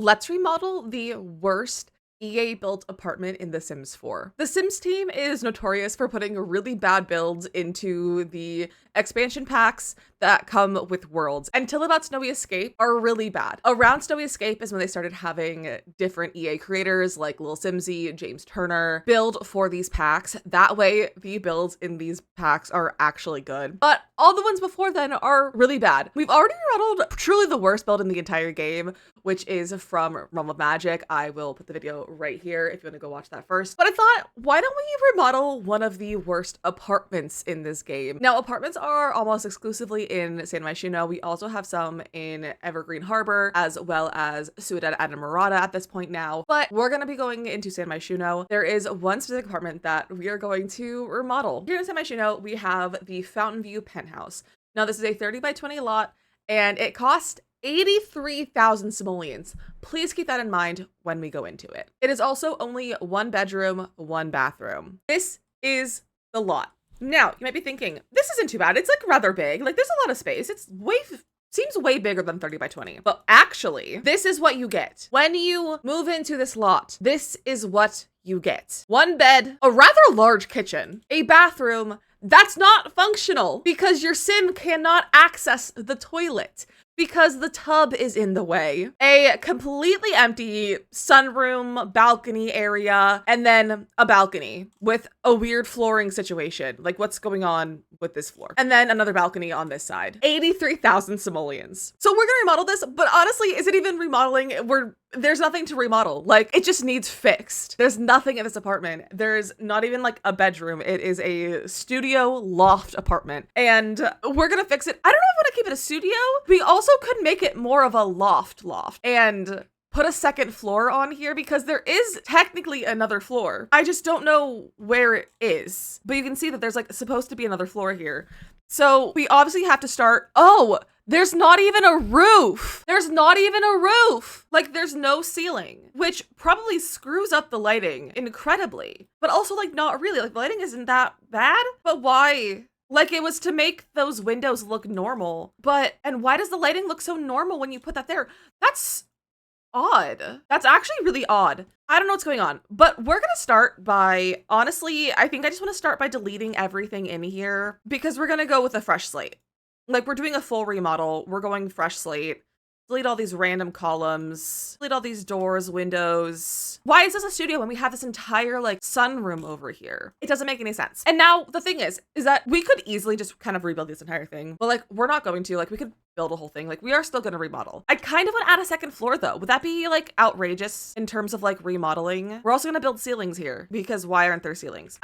Let's remodel the worst EA built apartment in The Sims 4. The Sims team is notorious for putting really bad builds into the expansion packs that come with worlds. Until About Snowy Escape are really bad. Around Snowy Escape is when they started having different EA creators like Lil Simsy, James Turner build for these packs. That way the builds in these packs are actually good. But all the ones before then are really bad. We've already remodeled truly the worst build in the entire game, which is from Realm of Magic. I will put the video right here if you want to go watch that first. But I thought, why don't we remodel one of the worst apartments in this game? Now, apartments are almost exclusively in San Myshuno. We also have some in Evergreen Harbor, as well as Ciudad Enamorada at this point now. But we're going to be going into San Myshuno. There is one specific apartment that we are going to remodel. Here in San Myshuno, we have the Fountain View Penthouse. Now, this is a 30 by 20 lot, and it cost 83,000 simoleons. Please keep that in mind when we go into it. It is also only 1 bedroom, 1 bathroom. This is the lot. Now, you might be thinking, this isn't too bad. It's like rather big. Like there's a lot of space. Seems way bigger than 30 by 20. But actually, this is what you get. When you move into this lot, this is what you get. 1 bed, a rather large kitchen, a bathroom that's not functional because your sim cannot access the toilet because the tub is in the way, a completely empty sunroom balcony area, and then a balcony with a weird flooring situation. Like what's going on with this floor? And then another balcony on this side. 83,000 simoleons. So we're gonna remodel this, but honestly, is it even remodeling? There's nothing to remodel. Like it just needs fixed. There's nothing in this apartment. There's not even like a bedroom. It is a studio loft apartment and we're gonna fix it. I don't know if I want to keep it a studio. We also could make it more of a loft and put a second floor on here because there is technically another floor. I just don't know where it is, but you can see that there's like supposed to be another floor here. So we obviously have to start. Oh, there's not even a roof. There's not even a roof. Like there's no ceiling, which probably screws up the lighting incredibly, but also like not really. Like the lighting isn't that bad, but why? Like it was to make those windows look normal, and why does the lighting look so normal when you put that there? That's odd. That's actually really odd. I don't know what's going on, but we're gonna start by, honestly, I think I just wanna start by deleting everything in here because we're gonna go with a fresh slate. Like we're doing a full remodel. We're going fresh slate. Delete all these random columns, delete all these doors, windows. Why is this a studio when we have this entire like sunroom over here? It doesn't make any sense. And now the thing is that we could easily just kind of rebuild this entire thing, but like we're not going to. Like we could build a whole thing. Like we are still going to remodel. I kind of want to add a second floor though. Would that be like outrageous in terms of like remodeling? We're also going to build ceilings here because why aren't there ceilings?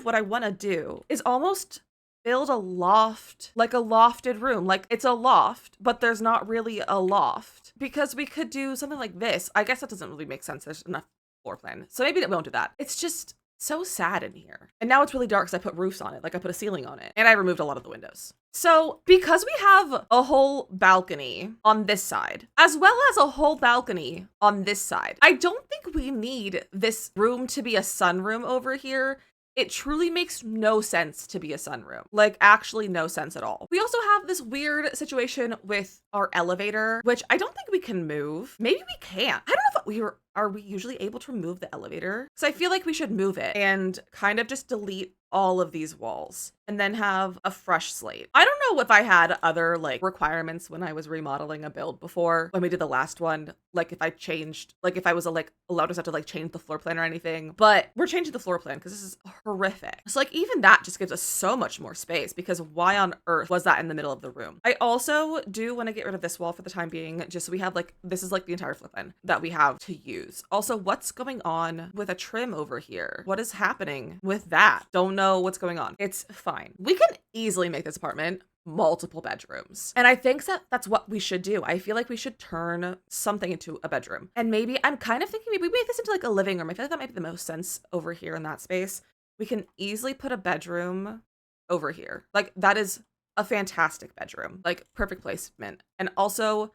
What I want to do is almost build a loft, like a lofted room. Like it's a loft, but there's not really a loft because we could do something like this. I guess that doesn't really make sense. There's enough floor plan. So maybe we won't do that. It's just so sad in here. And now it's really dark because I put roofs on it. Like I put a ceiling on it and I removed a lot of the windows. So because we have a whole balcony on this side, as well as a whole balcony on this side, I don't think we need this room to be a sunroom over here. It truly makes no sense to be a sunroom. Like actually no sense at all. We also have this weird situation with our elevator, which I don't think we can move. Maybe we can't. I don't know if are we usually able to remove the elevator? So I feel like we should move it and kind of just delete all of these walls and then have a fresh slate. I don't know if I had other like requirements when I was remodeling a build before when we did the last one, like if I changed, like if I was like allowed us to like change the floor plan or anything, but we're changing the floor plan because this is horrific. So like even that just gives us so much more space because why on earth was that in the middle of the room? I also do want to get rid of this wall for the time being, just so we have like, this is like the entire floor plan that we have to use. Also, what's going on with a trim over here? What is happening with that? Don't know what's going on. It's fine. We can easily make this apartment multiple bedrooms. And I think that that's what we should do. I feel like we should turn something into a bedroom. And maybe I'm kind of thinking maybe we make this into like a living room. I feel like that might be the most sense over here in that space. We can easily put a bedroom over here. Like that is a fantastic bedroom, like perfect placement. And also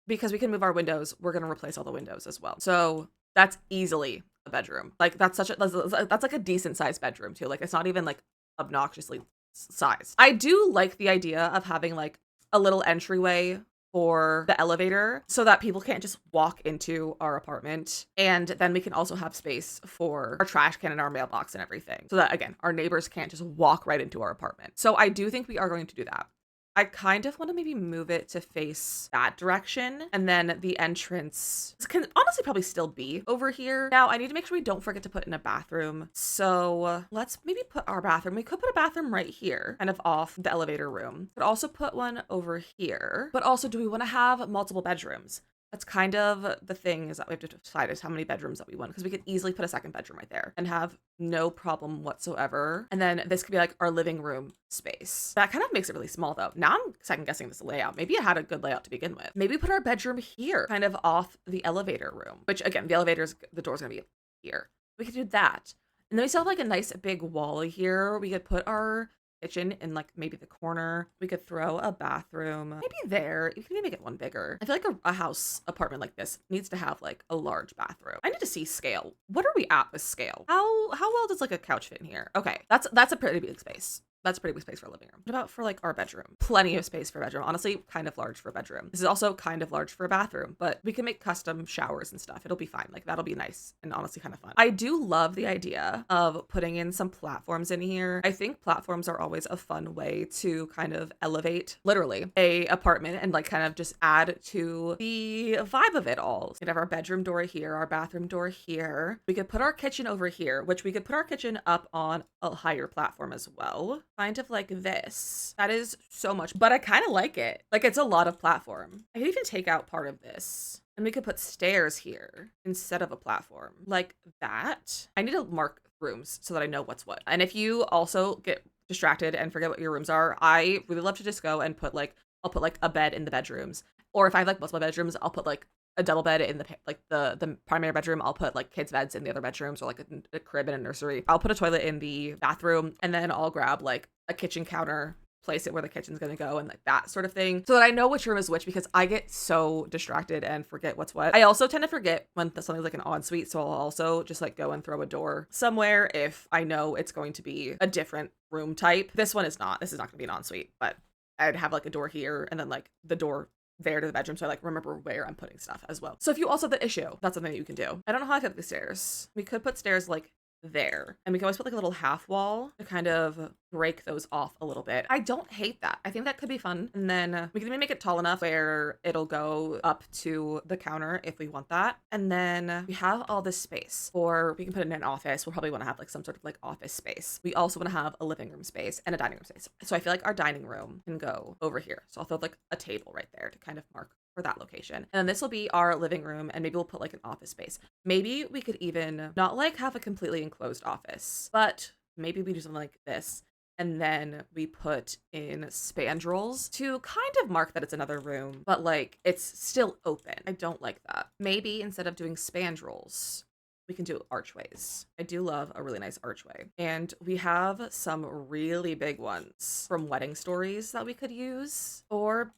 because we can move our windows, we're going to replace all the windows as well. So that's easily a bedroom. Like that's like a decent sized bedroom too. Like it's not even like obnoxiously sized. I do like the idea of having like a little entryway for the elevator so that people can't just walk into our apartment. And then we can also have space for our trash can and our mailbox and everything. So that, again, our neighbors can't just walk right into our apartment. So I do think we are going to do that. I kind of want to maybe move it to face that direction, and then the entrance can honestly probably still be over here. Now, I need to make sure we don't forget to put in a bathroom. So let's maybe put our bathroom. We could put a bathroom right here, kind of off the elevator room. Could also put one over here. But also, do we want to have multiple bedrooms? That's kind of the thing, is that we have to decide is how many bedrooms that we want, because we could easily put a second bedroom right there and have no problem whatsoever. And then this could be like our living room space. That kind of makes it really small though. Now I'm second guessing this layout. Maybe it had a good layout to begin with. Maybe put our bedroom here, kind of off the elevator room, which again, the door's gonna be here. We could do that. And then we still have like a nice big wall here. We could put our kitchen in like maybe the corner. We could throw a bathroom maybe there. You can maybe make it one bigger. I feel like a house apartment like this needs to have like a large bathroom. I need to see scale. What are we at with scale? How well does like a couch fit in here? Okay, that's a pretty big space. That's a pretty big space for a living room. What about for like our bedroom? Plenty of space for a bedroom. Honestly, kind of large for a bedroom. This is also kind of large for a bathroom, but we can make custom showers and stuff. It'll be fine. Like that'll be nice and honestly kind of fun. I do love the idea of putting in some platforms in here. I think platforms are always a fun way to kind of elevate literally a apartment and like kind of just add to the vibe of it all. We could have our bedroom door here, our bathroom door here. We could put our kitchen over here, which we could put our kitchen up on a higher platform as well. Kind of like this. That is so much, but I kind of like it. Like it's a lot of platform. I could even take out part of this and we could put stairs here instead of a platform like that. I need to mark rooms so that I know what's what. And if you also get distracted and forget what your rooms are, I really love to just go and put like, I'll put like a bed in the bedrooms. Or if I have like multiple bedrooms, I'll put like a double bed in the primary bedroom. I'll put like kids' beds in the other bedrooms, or like a crib and a nursery. I'll put a toilet in the bathroom, and then I'll grab like a kitchen counter, place it where the kitchen's gonna go, and like that sort of thing, so that I know which room is which, because I get so distracted and forget what's what. I also tend to forget when something's like an ensuite, so I'll also just like go and throw a door somewhere if I know it's going to be a different room type. This one is not. This is not gonna be an ensuite, but I'd have like a door here and then like the door there to the bedroom, so I like remember where I'm putting stuff as well. So if you also have the issue, that's something that you can do. I don't know how I feel with the stairs. We could put stairs like there, and we can always put like a little half wall to kind of break those off a little bit. I don't hate that. I think that could be fun. And then we can even make it tall enough where it'll go up to the counter if we want that. And then we have all this space, or we can put it in an office. We'll probably want to have like some sort of like office space. We also want to have a living room space and a dining room space. So I feel like our dining room can go over here. So I'll throw like a table right there to kind of mark for that location. And then this will be our living room, and maybe we'll put like an office space. Maybe we could even not like have a completely enclosed office, but maybe we do something like this. And then we put in spandrels to kind of mark that it's another room, but like it's still open. I don't like that. Maybe instead of doing spandrels, we can do archways. I do love a really nice archway. And we have some really big ones from Wedding Stories that we could use, or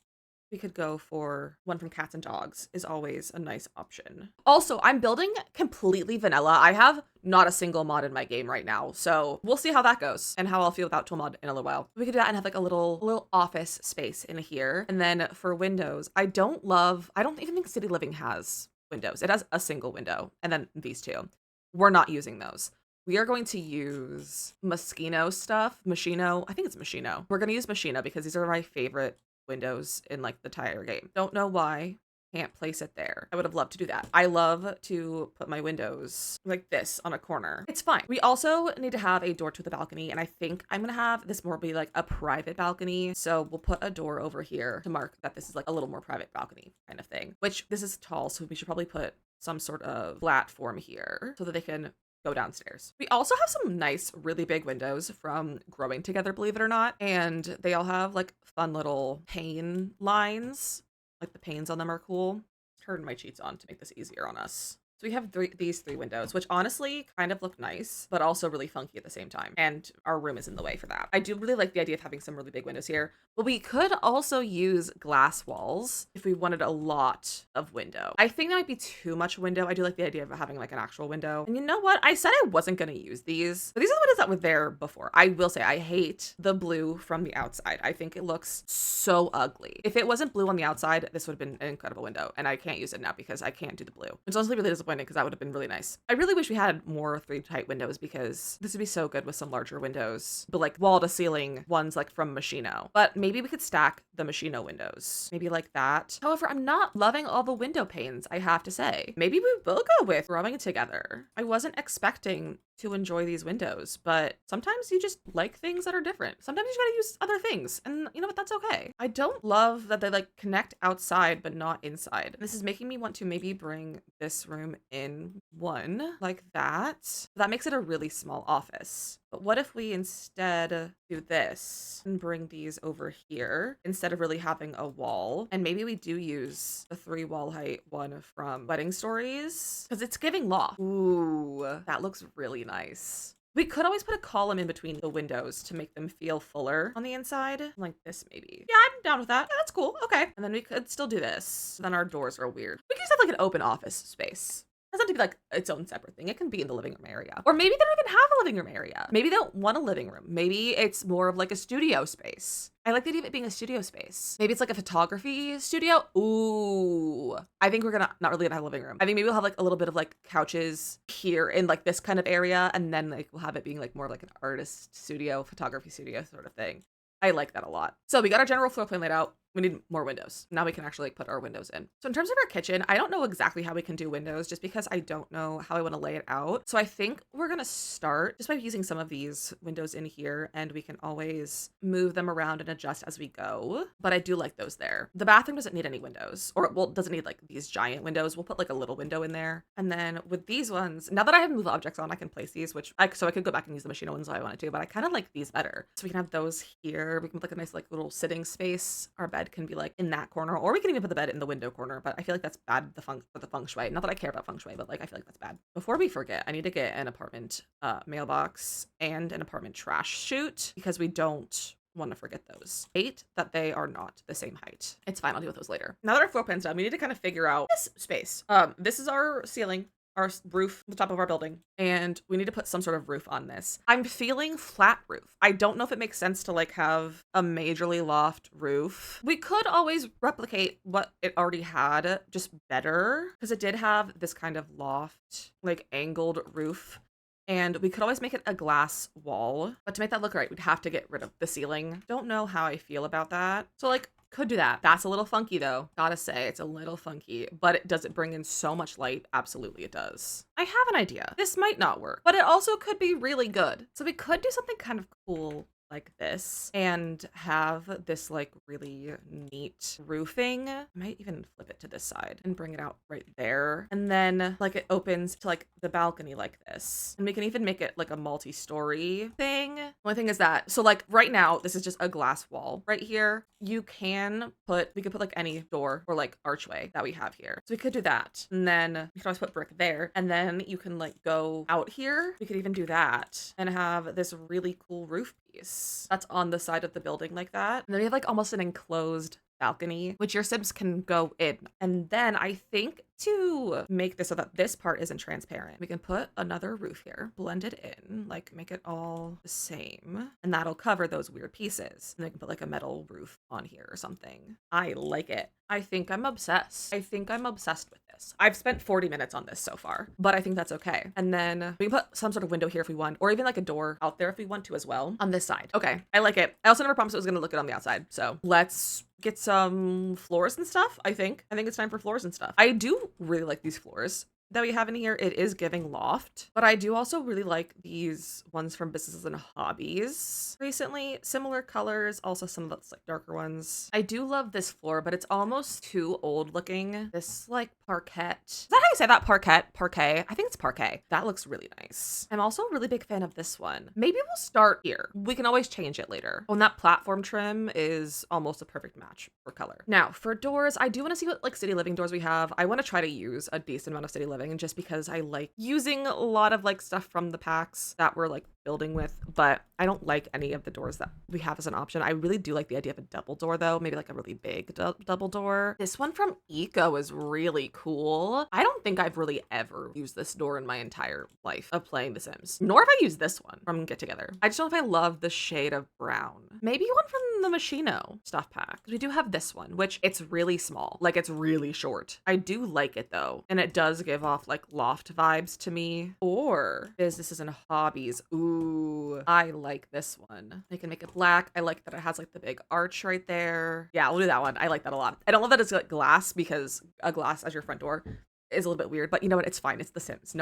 we could go for one from Cats and Dogs is always a nice option. Also, I'm building completely vanilla. I have not a single mod in my game right now, so we'll see how that goes and how I'll feel without tool mod in a little while. We could do that and have like a little office space in here. And then for windows, I don't even think City Living has windows. It has a single window, and then these two. We're not using those. We are going to use Moschino stuff. Moschino, I think it's Moschino. We're going to use Moschino because these are my favorite windows in like the entire game. Don't know why. Can't place it there. I would have loved to do that. I love to put my windows like this on a corner. It's fine. We also need to have a door to the balcony, and I think I'm gonna have this more be like a private balcony. So we'll put a door over here to mark that this is like a little more private balcony kind of thing, which this is tall, so we should probably put some sort of platform here so that they can go downstairs. We also have some nice, really big windows from Growing Together, believe it or not. And they all have like fun little pane lines. Like the panes on them are cool. Turn my cheats on to make this easier on us. So we have these three windows, which honestly kind of look nice, but also really funky at the same time. And our room is in the way for that. I do really like the idea of having some really big windows here, but we could also use glass walls if we wanted a lot of window. I think that might be too much window. I do like the idea of having like an actual window. And you know what? I said I wasn't going to use these, but these are the windows that were there before. I will say I hate the blue from the outside. I think it looks so ugly. If it wasn't blue on the outside, this would have been an incredible window, and I can't use it now because I can't do the blue, which is honestly really disappointing because that would have been really nice. I really wish we had more 3 tight windows because this would be so good with some larger windows, but like wall to ceiling ones like from Machino. But maybe we could stack the Machino windows, maybe like that. However, I'm not loving all the window panes, I have to say. Maybe we will go with throwing it together. I wasn't expecting to enjoy these windows, but sometimes you just like things that are different. Sometimes you gotta use other things, and you know what, that's okay. I don't love that they like connect outside but not inside. This is making me want to maybe bring this room in one like that. That makes it a really small office. But what if we instead do this and bring these over here instead of really having a wall? And maybe we do use the 3 wall height one from Wedding Stories because it's giving loft. Ooh, that looks really nice. We could always put a column in between the windows to make them feel fuller on the inside. Like this, maybe. Yeah, I'm down with that. Yeah, that's cool. Okay. And then we could still do this. Then our doors are weird. We could just have like an open office space. It doesn't have to be like its own separate thing. It can be in the living room area. Or maybe they don't even have a living room area. Maybe they don't want a living room. Maybe it's more of like a studio space. I like the idea of it being a studio space. Maybe it's like a photography studio. Ooh. I think we're not really gonna have a living room. I think maybe we'll have like a little bit of like couches here in like this kind of area. And then like we'll have it being like more of like an artist studio, photography studio sort of thing. I like that a lot. So we got our general floor plan laid out. We need more windows. Now we can actually like put our windows in. So in terms of our kitchen, I don't know exactly how we can do windows just because I don't know how I want to lay it out. So I think we're going to start just by using some of these windows in here, and we can always move them around and adjust as we go. But I do like those there. The bathroom doesn't need any windows, or well, doesn't need like these giant windows. We'll put like a little window in there. And then with these ones, now that I have move objects on, I can place these, so I could go back and use the machine ones if I wanted to, but I kind of like these better. So we can have those here. We can put like a nice like little sitting space. Our bed can be like in that corner, or we can even put the bed in the window corner, but I feel like that's bad for the feng shui. Not that I care about feng shui, but like I feel like that's bad. Before we forget, I need to get an apartment mailbox and an apartment trash chute because we don't want to forget those. Hate that they are not the same height. It's fine, I'll deal with those later. Now that our floor plan's done, we need to kind of figure out this space. This is our ceiling, our roof, the top of our building, and we need to put some sort of roof on this. I'm feeling flat roof. I don't know if it makes sense to like have a majorly loft roof. We could always replicate what it already had, just better, because it did have this kind of loft, like angled roof. And we could always make it a glass wall, but to make that look right, we'd have to get rid of the ceiling. Don't know how I feel about that. So like, could do that. That's a little funky though. Gotta say, it's a little funky, but does it bring in so much light? Absolutely it does. I have an idea. This might not work, but it also could be really good. So we could do something kind of cool like this and have this like really neat roofing. I might even flip it to this side and bring it out right there. And then like it opens to like the balcony like this. And we can even make it like a multi-story thing. Only thing is that, so like right now, this is just a glass wall right here. We could put like any door or like archway that we have here. So we could do that. And then we could always put brick there. And then you can like go out here. We could even do that and have this really cool roof piece that's on the side of the building like that. And then we have like almost an enclosed balcony, which your Sims can go in. And then I think to make this so that this part isn't transparent, we can put another roof here, blend it in, like make it all the same, and that'll cover those weird pieces. And then we can put like a metal roof on here or something. I like it. I think I'm obsessed. I think I'm obsessed with this. I've spent 40 minutes on this so far, but I think that's okay. And then we can put some sort of window here if we want, or even like a door out there if we want to as well on this side. Okay, I like it. I also never promised it was going to look good on the outside. So let's get some floors and stuff. I think it's time for floors and stuff. I do really like these floors that we have in here. It is giving loft, but I do also really like these ones from Businesses and Hobbies recently. Similar colors, also some of those like darker ones. I do love this floor, but it's almost too old looking. This like parquet. Is that how you say that? Parquet? I think it's parquet. That looks really nice. I'm also a really big fan of this one. Maybe we'll start here. We can always change it later. Oh, and that platform trim is almost a perfect match for color. Now for doors, I do want to see what like city living doors we have. I want to try to use a decent amount of city living. living just because I like using a lot of like stuff from the packs that we're like building with, but I don't like any of the doors that we have as an option. I really do like the idea of a double door though, maybe like a really big double door. This one from Eco is really cool. I don't think I've really ever used this door in my entire life of playing The Sims, nor have I used this one from Get Together. I just don't know if I love the shade of brown. Maybe one from the Machino stuff pack. We do have this one, which it's really small, like it's really short. I do like it though, and it does give off like loft vibes to me. Or businesses and hobbies. Ooh, I like this one. They can make it black. I like that it has like the big arch right there. Yeah, we'll do that one. I like that a lot. I don't love that it's like glass, because a glass as your front door is a little bit weird, but you know what? It's fine. It's The Sims.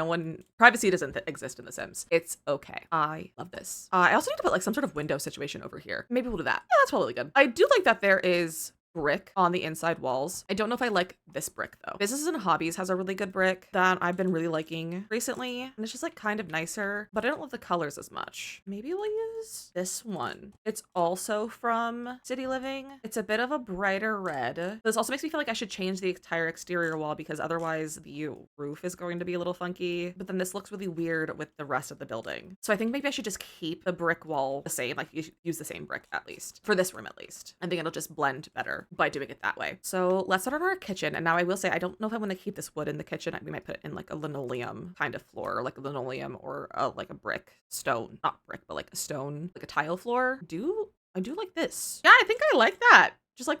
Privacy doesn't exist in The Sims. It's okay. I love this. I also need to put like some sort of window situation over here. Maybe we'll do that. Yeah, that's probably good. I do like that there is brick on the inside walls. I don't know if I like this brick though. Businesses and Hobbies has a really good brick that I've been really liking recently, and it's just like kind of nicer, but I don't love the colors as much. Maybe we'll use this one. It's also from City Living. It's a bit of a brighter red. This also makes me feel like I should change the entire exterior wall, because otherwise the roof is going to be a little funky, but then this looks really weird with the rest of the building. So I think maybe I should just keep the brick wall the same, like you use the same brick at least, for this room at least. I think it'll just blend better by doing it that way. So let's start on our kitchen. And now I will say, I don't know if I want to keep this wood in the kitchen. We might put it in like a linoleum kind of floor, or like a linoleum, or like a brick stone, not brick, but like a stone, like a tile floor. I do like this. Yeah, I think I like that. Just like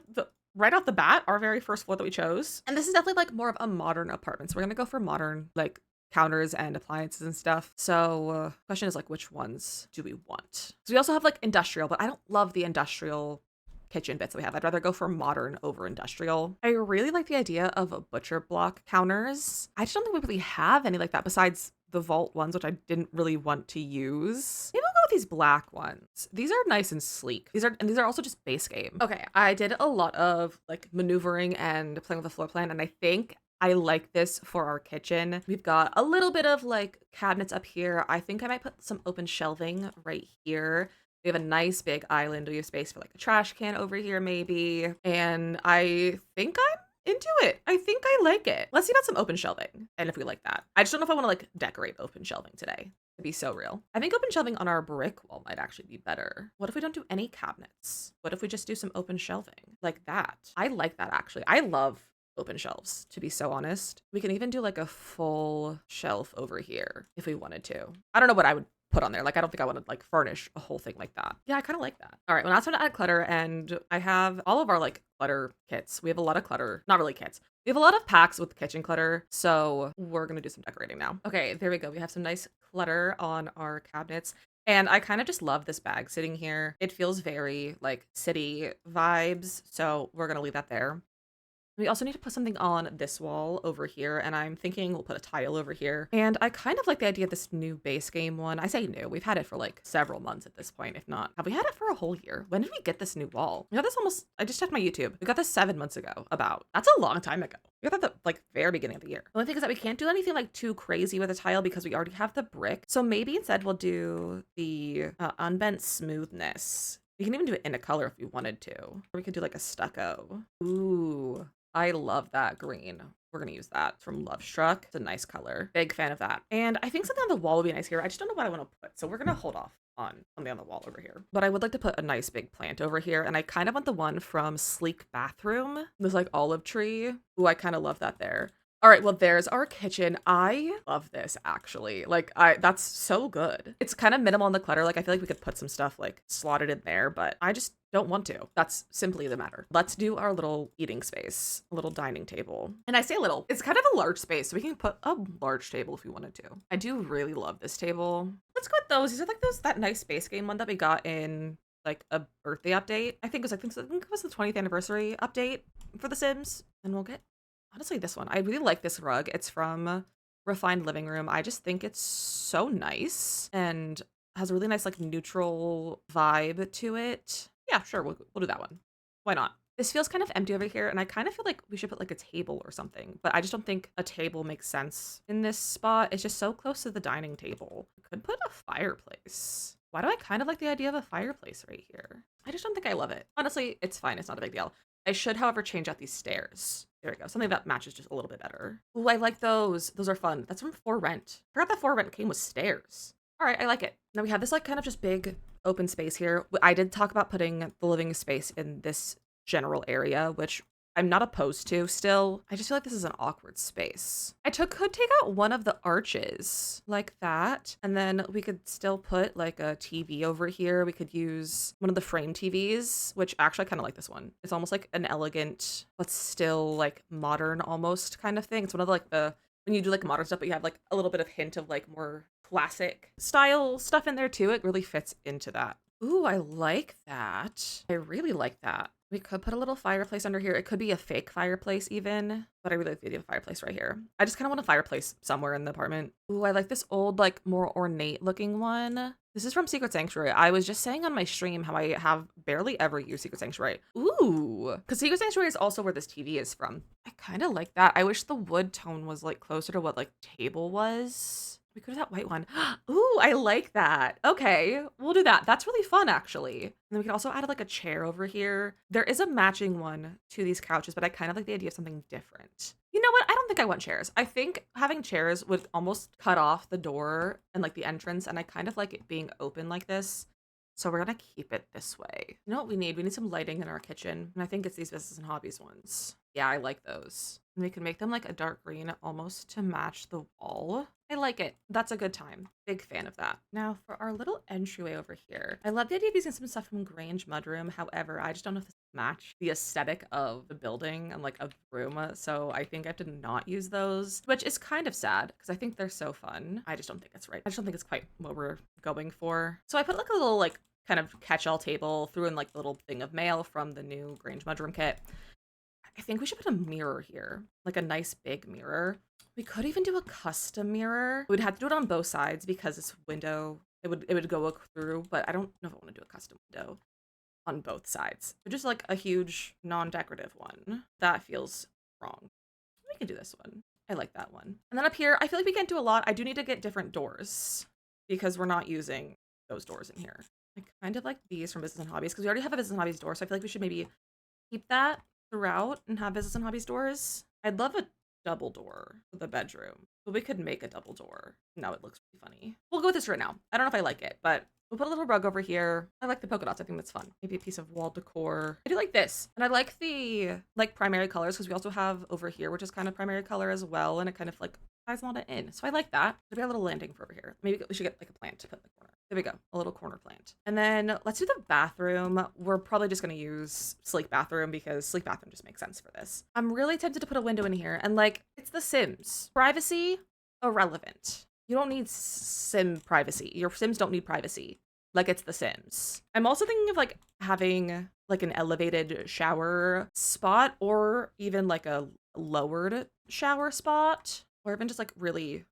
right off the bat, our very first floor that we chose. And this is definitely like more of a modern apartment. So we're gonna go for modern, like counters and appliances and stuff. So question is like, which ones do we want? So we also have like industrial, but I don't love the industrial kitchen bits that we have. I'd rather go for modern over industrial. I really like the idea of butcher block counters. I just don't think we really have any like that besides the vault ones, which I didn't really want to use. Maybe we'll go with these black ones. These are nice and sleek. These are also just base game. Okay, I did a lot of like maneuvering and playing with the floor plan, and I think I like this for our kitchen. We've got a little bit of like cabinets up here. I think I might put some open shelving right here. We have a nice big island. We have space for like a trash can over here maybe. And I think I'm into it. I think I like it. Let's see about some open shelving and if we like that. I just don't know if I want to like decorate open shelving today, to be so real. I think open shelving on our brick wall might actually be better. What if we don't do any cabinets? What if we just do some open shelving like that? I like that actually. I love open shelves, to be so honest. We can even do like a full shelf over here if we wanted to. I don't know what I would put on there. Like, I don't think I want to like furnish a whole thing like that. Yeah, I kind of like that. All right, well, now it's time to add clutter, and I have all of our like clutter kits. We have a lot of clutter, not really kits. We have a lot of packs with kitchen clutter, so we're gonna do some decorating now. Okay, there we go. We have some nice clutter on our cabinets. And I kind of just love this bag sitting here. It feels very like city vibes, so we're gonna leave that there. We also need to put something on this wall over here, and I'm thinking we'll put a tile over here. And I kind of like the idea of this new base game one. I say new, we've had it for like several months at this point, if not. Have we had it for a whole year? When did we get this new wall? We got this I just checked my YouTube. We got this 7 months ago, about. That's a long time ago. We got that at the like very beginning of the year. The only thing is that we can't do anything like too crazy with a tile because we already have the brick. So maybe instead we'll do the unbent smoothness. We can even do it in a color if we wanted to. Or we could do like a stucco. Ooh. I love that green. We're gonna use that from Love Struck. It's a nice color. Big fan of that. And I think something on the wall would be nice here. I just don't know what I want to put. So we're gonna hold off on something on the wall over here. But I would like to put a nice big plant over here. And I kind of want the one from Sleek Bathroom. This like olive tree. Ooh, I kind of love that there. All right, well, there's our kitchen. I love this actually. Like that's so good. It's kind of minimal in the clutter. Like I feel like we could put some stuff like slotted in there, but I just don't want to. That's simply the matter. Let's do our little eating space, a little dining table. And I say little, it's kind of a large space, so we can put a large table if we wanted to. I do really love this table. Let's go with those. These are like that nice space game one that we got in like a birthday update. I think it was the 20th anniversary update for The Sims. And we'll get honestly this one. I really like this rug. It's from Refined Living Room. I just think it's so nice and has a really nice like neutral vibe to it. Yeah, sure, we'll do that one. Why not? This feels kind of empty over here, and I kind of feel like we should put like a table or something, but I just don't think a table makes sense in this spot. It's just so close to the dining table. We could put a fireplace. Why do I kind of like the idea of a fireplace right here? I just don't think I love it. Honestly, it's fine. It's not a big deal. I should, however, change out these stairs. There we go. Something that matches just a little bit better. Ooh, I like those. Those are fun. That's from For Rent. I forgot that For Rent came with stairs. All right, I like it. Now we have this like kind of just big open space here. I did talk about putting the living space in this general area, which I'm not opposed to still. I just feel like this is an awkward space. Could take out one of the arches like that, and then we could still put like a TV over here. We could use one of the frame TVs, which actually I kind of like this one. It's almost like an elegant, but still like modern almost kind of thing. It's one of the, like the, when you do like modern stuff, but you have like a little bit of hint of like more classic style stuff in there too. It really fits into that. Ooh, I like that. I really like that. We could put a little fireplace under here. It could be a fake fireplace even, but I really like the idea of a fireplace right here. I just kind of want a fireplace somewhere in the apartment. Ooh, I like this old, like more ornate looking one. This is from Secret Sanctuary. I was just saying on my stream how I have barely ever used Secret Sanctuary. Ooh, because Secret Sanctuary is also where this TV is from. I kind of like that. I wish the wood tone was like closer to what like table was. We could have that white one. Ooh, I like that. Okay, we'll do that. That's really fun, actually. And then we could also add like a chair over here. There is a matching one to these couches, but I kind of like the idea of something different. You know what? I don't think I want chairs. I think having chairs would almost cut off the door and like the entrance, and I kind of like it being open like this. So we're gonna keep it this way. You know what we need? We need some lighting in our kitchen, and I think it's these business and hobbies ones. Yeah, I like those. And we can make them like a dark green almost to match the wall. I like it. That's a good time. Big fan of that. Now for our little entryway over here. I love the idea of using some stuff from Grange Mudroom. However, I just don't know if this match the aesthetic of the building and like of the room. So I think I have to not use those, which is kind of sad because I think they're so fun. I just don't think it's right. I just don't think it's quite what we're going for. So I put like a little like kind of catch-all table, threw in like the little thing of mail from the new Grange Mudroom kit. I think we should put a mirror here, like a nice big mirror. We could even do a custom mirror. We'd have to do it on both sides because this window, it would go through, but I don't know if I want to do a custom window on both sides. But just like a huge non-decorative one. That feels wrong. We can do this one. I like that one. And then up here, I feel like we can't do a lot. I do need to get different doors because we're not using those doors in here. I kind of like these from Business and Hobbies because we already have a Business and Hobbies door, so I feel like we should maybe keep that throughout and have Business and Hobbies doors. I'd love a double door for the bedroom, but we could make a double door. No, it looks really funny. We'll go with this right now. I don't know if I like it, but we'll put a little rug over here. I like the polka dots. I think that's fun. Maybe a piece of wall decor. I do like this. And I like the like primary colors because we also have over here, which is kind of primary color as well. And it kind of like ties a lot in. So I like that. Maybe a little landing for over here. Maybe we should get like a plant to put in the corner. There we go. A little corner plant. And then let's do the bathroom. We're probably just going to use sleek bathroom because sleek bathroom just makes sense for this. I'm really tempted to put a window in here. And like, it's The Sims. Privacy, irrelevant. You don't need sim privacy. Your Sims don't need privacy. Like it's The Sims. I'm also thinking of like having like an elevated shower spot or even like a lowered shower spot or even just like a really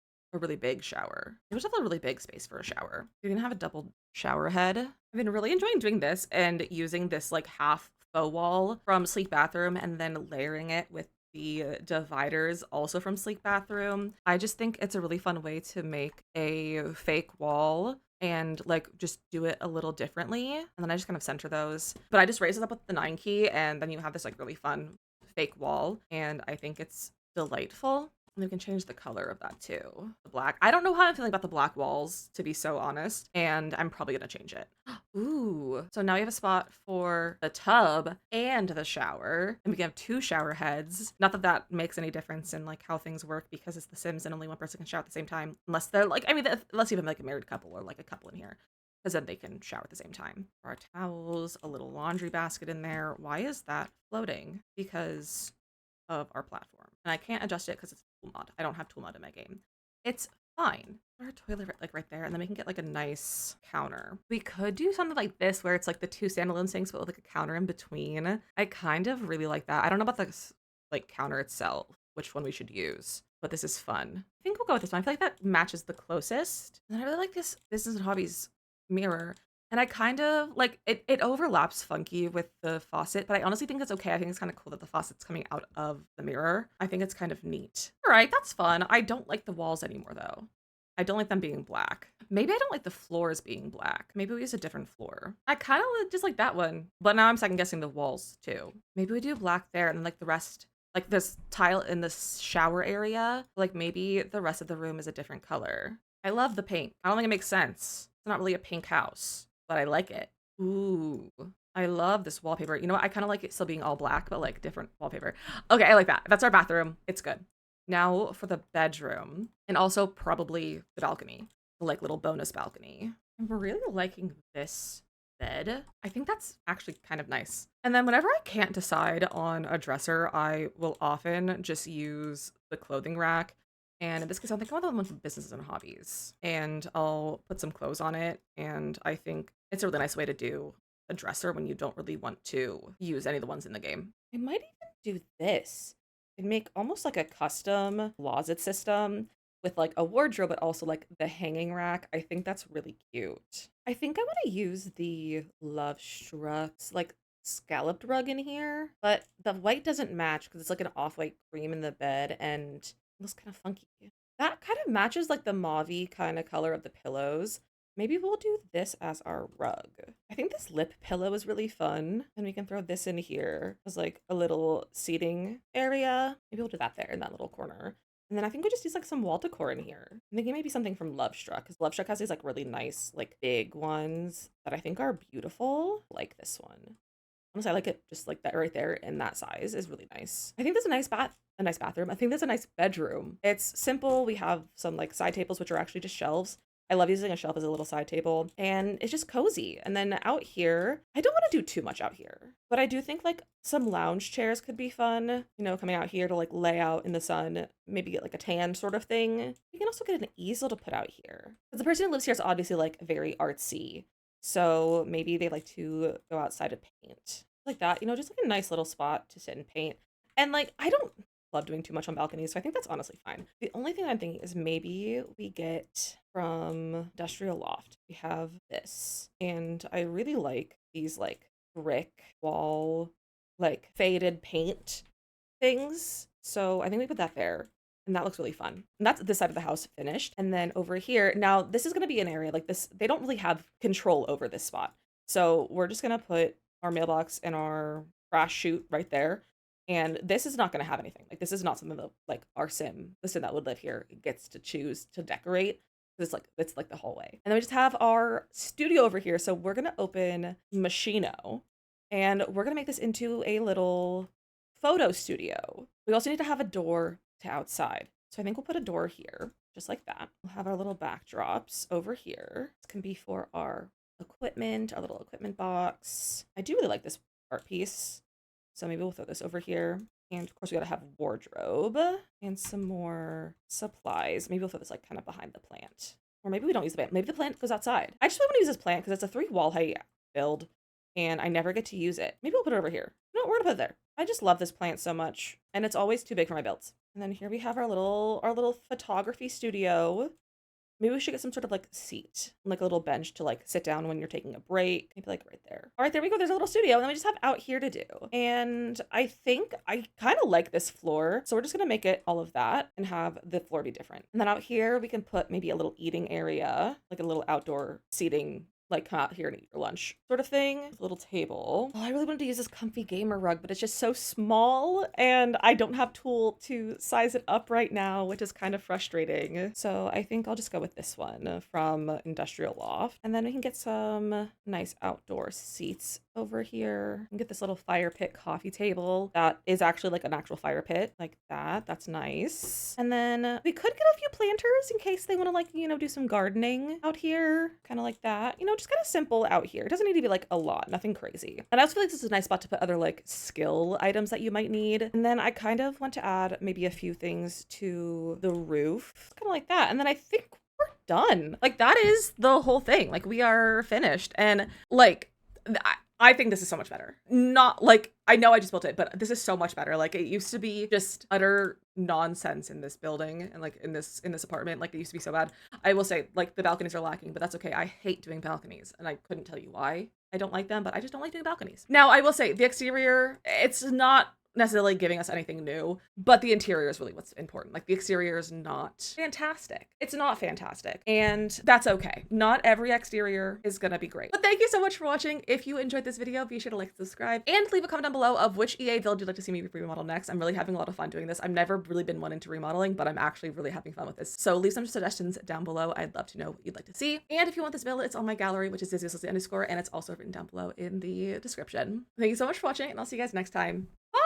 big shower. It was just a really big space for a shower. You're gonna have a double shower head. I've been really enjoying doing this and using this like half faux wall from Sleek Bathroom and then layering it with the dividers also from Sleek Bathroom. I just think it's a really fun way to make a fake wall and like just do it a little differently. And then I just kind of center those. But I just raise it up with the 9 key and then you have this like really fun fake wall. And I think it's delightful. And we can change the color of that too. The black. I don't know how I'm feeling about the black walls, to be so honest. And I'm probably going to change it. Ooh. So now we have a spot for the tub and the shower. And we can have 2 shower heads. Not that that makes any difference in like how things work because it's The Sims and only one person can shower at the same time. Unless they're like, I mean, unless you have like a married couple or like a couple in here. Because then they can shower at the same time. Our towels, a little laundry basket in there. Why is that floating? Because of our platform. And I can't adjust it because it's tool mod. I don't have tool mod in my game. It's fine. Our toilet like right there, and then we can get like a nice counter. We could do something like this where it's like the 2 standalone sinks, but with like a counter in between. I kind of really like that. I don't know about the like counter itself, which one we should use, but this is fun. I think we'll go with this one. I feel like that matches the closest. And I really like this Business and Hobbies mirror. And I kind of like it overlaps funky with the faucet, but I honestly think it's okay. I think it's kind of cool that the faucet's coming out of the mirror. I think it's kind of neat. All right, that's fun. I don't like the walls anymore though. I don't like them being black. Maybe I don't like the floors being black. Maybe we use a different floor. I kind of just like that one, but now I'm second guessing the walls too. Maybe we do black there and then like the rest like this tile in the shower area. Like maybe the rest of the room is a different color. I love the pink. I don't think it makes sense. It's not really a pink house, but I like it. Ooh, I love this wallpaper. You know what? I kind of like it still being all black, but like different wallpaper. Okay, I like that. That's our bathroom. It's good. Now for the bedroom, and also probably the balcony, the like little bonus balcony. I'm really liking this bed. I think that's actually kind of nice. And then whenever I can't decide on a dresser, I will often just use the clothing rack. And in this case, I think I want the one for businesses and hobbies. And I'll put some clothes on it. And I think it's a really nice way to do a dresser when you don't really want to use any of the ones in the game. I might even do this and make almost like a custom closet system with like a wardrobe, but also like the hanging rack. I think that's really cute. I think I want to use the Love Struck's like scalloped rug in here, but the white doesn't match because it's like an off-white cream in the bed and it looks kind of funky. That kind of matches like the mauve-y kind of color of the pillows. Maybe we'll do this as our rug. I think this lip pillow is really fun. And we can throw this in here as like a little seating area. Maybe we'll do that there in that little corner. And then I think we just use like some wall decor in here. I'm thinking maybe something from Love Struck, because Love Struck has these like really nice, like big ones that I think are beautiful. Like this one. Honestly, I like it just like that right there in that size is really nice. I think there's a nice bathroom. I think there's a nice bedroom. It's simple. We have some like side tables, which are actually just shelves. I love using a shelf as a little side table, and it's just cozy. And then out here, I don't want to do too much out here, but I do think like some lounge chairs could be fun, you know, coming out here to like lay out in the sun, maybe get like a tan sort of thing. You can also get an easel to put out here. Because the person who lives here is obviously like very artsy. So maybe they like to go outside and paint. Like that, you know, just like a nice little spot to sit and paint. And like, I don't love doing too much on balconies, so I think that's honestly fine. The only thing I'm thinking is maybe we get from Industrial Loft. We have this, and I really like these like brick wall, like faded paint things. So I think we put that there. And that looks really fun. And that's this side of the house finished. And then over here, now this is going to be an area like this. They don't really have control over this spot. So we're just going to put our mailbox and our trash chute right there. And this is not going to have anything. Like this is not something that like the sim that would live here gets to choose to decorate. It's like the hallway. And then we just have our studio over here. So we're going to open Machino and we're going to make this into a little photo studio. We also need to have a door to outside. So I think we'll put a door here, just like that. We'll have our little backdrops over here. This can be for our equipment, our little equipment box. I do really like this art piece. So maybe we'll throw this over here. And of course we gotta have wardrobe and some more supplies. Maybe we'll throw this like kind of behind the plant. Or maybe we don't use the plant. Maybe the plant goes outside. I just really want to use this plant because it's a 3 wall height build and I never get to use it. Maybe we'll put it over here. No, we're gonna put it there. I just love this plant so much and it's always too big for my builds. And then here we have our little photography studio. Maybe we should get some sort of like seat, like a little bench to like sit down when you're taking a break. Maybe like right there. All right, there we go. There's a little studio. And then we just have out here to do. And I think I kind of like this floor. So we're just going to make it all of that and have the floor be different. And then out here, we can put maybe a little eating area, like a little outdoor seating, like come out here and eat your lunch sort of thing. A little table. Oh, I really wanted to use this comfy gamer rug, but it's just so small and I don't have tool to size it up right now, which is kind of frustrating. So I think I'll just go with this one from Industrial Loft. And then we can get some nice outdoor seats over here and get this little fire pit coffee table that is actually like an actual fire pit like that. That's nice. And then we could get a few planters in case they want to like, you know, do some gardening out here, kind of like that, you know, just kind of simple out here. It doesn't need to be like a lot, nothing crazy. And I also feel like this is a nice spot to put other like skill items that you might need. And then I kind of want to add maybe a few things to the roof, kind of like that. And then I think we're done. Like that is the whole thing. Like we are finished. And like, I think this is so much better. Not like, I know I just built it, but this is so much better. Like it used to be just utter nonsense in this building and like in this apartment. Like it used to be so bad. I will say like the balconies are lacking, but that's okay. I hate doing balconies and I couldn't tell you why I don't like them, but I just don't like doing balconies. Now I will say the exterior, it's not necessarily giving us anything new, but the interior is really what's important. Like the exterior is not fantastic. It's not fantastic, and that's okay. Not every exterior is gonna be great. But thank you so much for watching. If you enjoyed this video, be sure to like, subscribe, and leave a comment down below of which EA build you'd like to see me remodel next. I'm really having a lot of fun doing this. I've never really been one into remodeling, but I'm actually really having fun with this. So leave some suggestions down below. I'd love to know what you'd like to see. And if you want this build, it's on my gallery, which is DizzyMissLizzy_, and it's also written down below in the description. Thank you so much for watching, and I'll see you guys next time. Bye!